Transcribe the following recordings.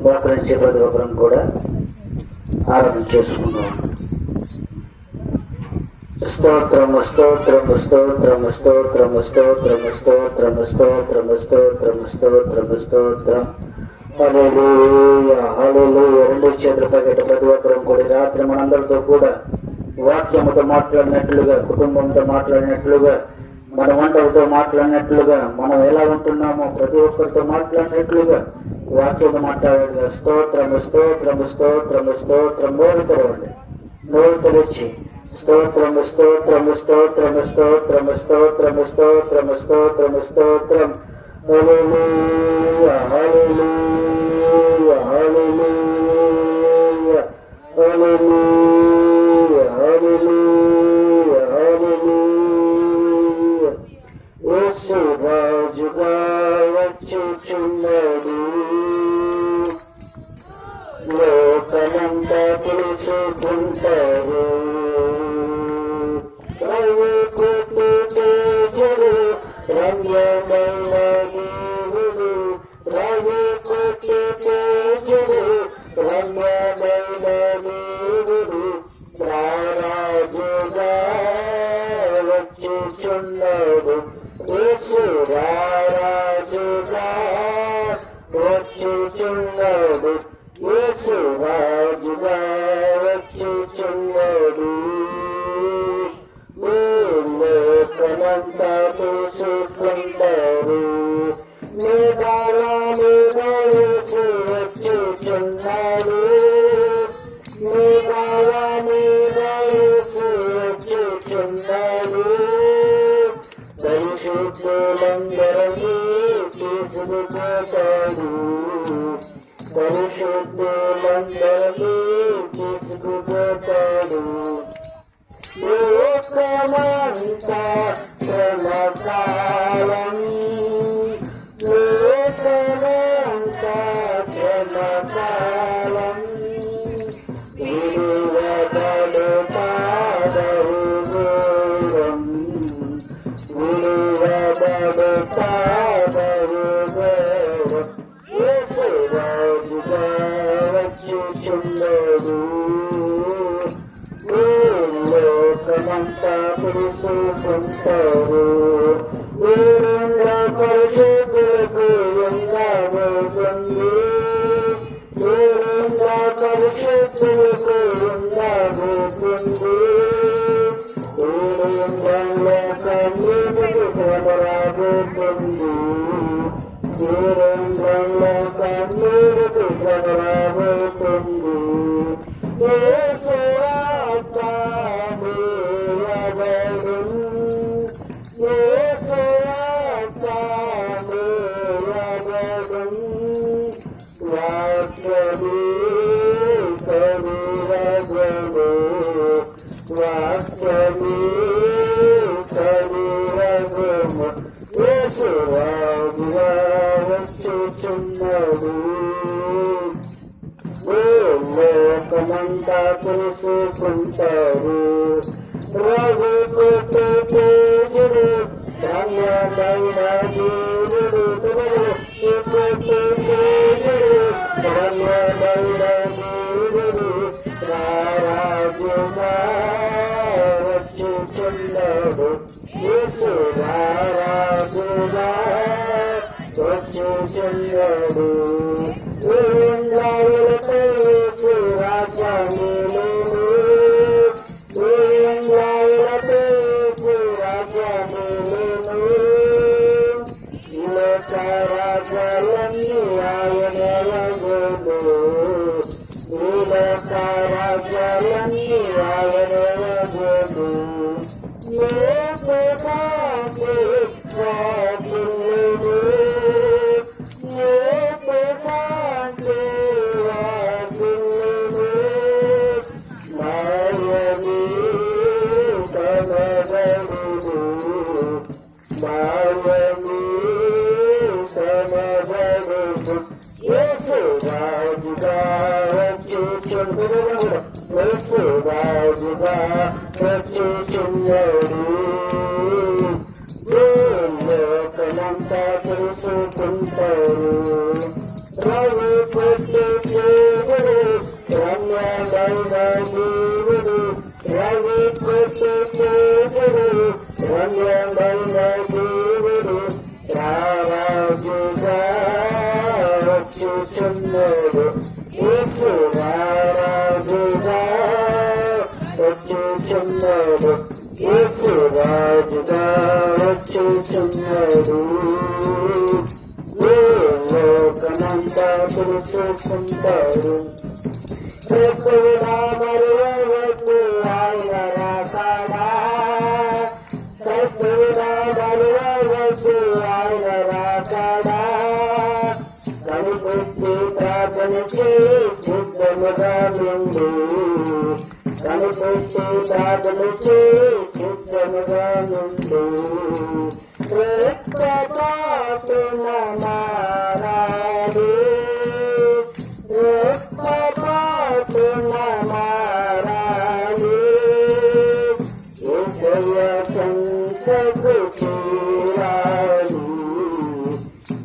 మోకరించే ప్రతి ఒక్కరం కూడా ఆరాధన చేసుకుందాం. స్తోత్రము స్తోత్రము స్తోత్రము స్తోత్రము స్తోత్రము స్తోత్రము స్తోత్రము స్తోత్రము స్తోత్రము స్తోత్రం. హల్లెలూయా హల్లెలూయా. రెండు చేతులు పగట ప్రతి ఒక్కరం కూడా రాత్రి మనందరితో కూడా వాక్యముతో మాట్లాడినట్లుగా, కుటుంబంతో మాట్లాడినట్లుగా, మన వంటలతో మాట్లాడినట్లుగా, మనం ఎలా ఉంటున్నామో ప్రతి ఒక్కరితో మాట్లాడినట్లుగా వాక్యము మాట్లాడాలి. స్తోత్రము స్తోత్రము స్తోత్రము స్తోత్రం. నోరు తెరవండి, నోరు తెరిచి స్తోత్రము స్తోత్రము స్తోత్రము స్తోత్రము స్తోత్రము స్తోత్రము స్తోత్రము స్తోత్రం. హల్లెలూయా హల్లెలూయా హల్లెలూయా హల్లెలూయా హల్లెలూయా హల్లెలూయా. యేసు రాజుగా వచ్చుచున్నాడు, లోకమంతా తెలుసుకుంటారు. రమ్యమైన దేవుడు, రవికోటి తేజుడు, రమ్యమైన దేవుడు రారాజుగా వచ్చుచున్నాడు. యేసు రారాజుగా వచ్చుచున్నాడు, యేసు రాజుగా వచ్చుచున్నాడు. లోకమంతా చూసుకుంటారు, మేఘాల మీద యేసు వచ్చుచున్నాడు, మేఘాల మీద యేసు వచ్చుచున్నాడు. పరిశుద్ధులందరినీ తీసుకుపోతాడు, పరిశుద్ధులందరినీ తీసుకుపోతాడు. లోకమంతా క్షమకాలం, లోకమంతా క్షమకాలం. విలువబడు పాదవు గౌరవం, విలువబడు పాదవు గౌరవం. యేసు రాజుగా వచ్చుచున్నాడు, లోకమంతా తెలుసుకుంటారు. పరిశుద్ధులకు ఉండబోతుంది, పరిశుద్ధులకు ఉండబోతుంది. కన్నీటికి శ్రమరాబోతుంది, కన్నీటికి శ్రమరాబోతుంది. లోకమంతా తెలుసుకుంటారు, రఘుపతి తేజుడు, రమ్యమైన దేవుడు, రఘుపతి తేజుడు, రమ్యమైన దేవుడు రారాజుగా వచ్చుచున్నాడు. యేసు రారాజుగా వచ్చుచున్నాడు. లోకమంతా తెలుసుకుంటారు. వచ్చుచున్నాడు యేసు రాజుగా వచ్చుచున్నాడు యేసు రాజుగా వచ్చుచున్నాడు లోకమంతా తెలుసుకుంటాడు క్రీస్తునా మరువవద్దు ఆయన రాకడా క్రీస్తునా మరువవద్దు ఆయన రాకడా కనిపెట్టి ప్రార్థన చేయి సిద్ధముగా నుండి కనిపెట్టి ప్రార్థన చేయి సిద్ధముగా నుండి రెప్పపాటున మారాడు రెప్పపాటున మారాడు యేసయ్య చెంతకు చేరాడు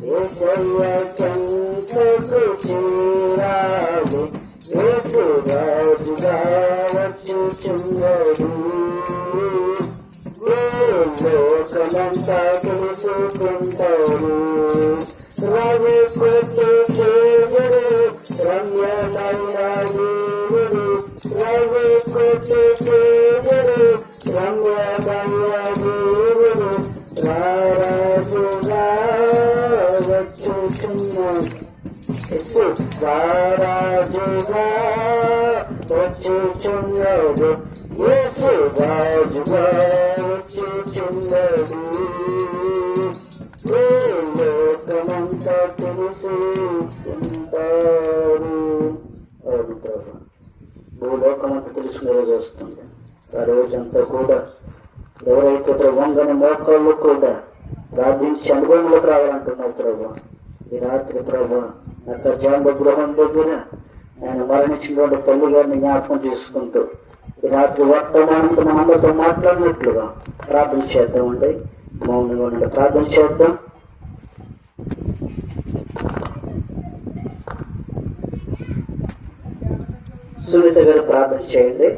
యేసయ్య చెంతకు చేరాడు యేసు రాజుగా వచ్చుచున్నాడు లోకమంతా తెలుసుకుంటారు రవి కొట్టు దేవుడు రమ్యమైన దేవుడు రవి కొట్టు దేవుడు రమ్యమైన దేవుడు రారాజుగా వచ్చుచున్నాడు రారాజుగా వచ్చుచున్నాడు యేసు రాజుగా వచ్చుచున్నాడు లోకమంతా తెలుసుకుంటారు. భూలోకమంతా తెలుసుకునే రోజు వస్తుంది. ఆ రోజంతా కూడా ఎవరైతే వంగని మోకాళ్ళు కూడా ప్రార్థించి అనుభవంలోకి రావాలంటున్నారు ప్రభు. ఈ రాత్రి ప్రభు అక్కడ జాంబ గృహం దగ్గర ఆయన మరణించినటువంటి తల్లి గారిని జ్ఞాపకం చేసుకుంటూ ఈ రాత్రి వర్తమానంతో మనందరితో మాట్లాడినట్లుగా ప్రార్థన చేద్దామండి. మౌనంగా ఉండండి, ప్రార్థన చేద్దాం. సునీత గారు ప్రార్థన చేయండి.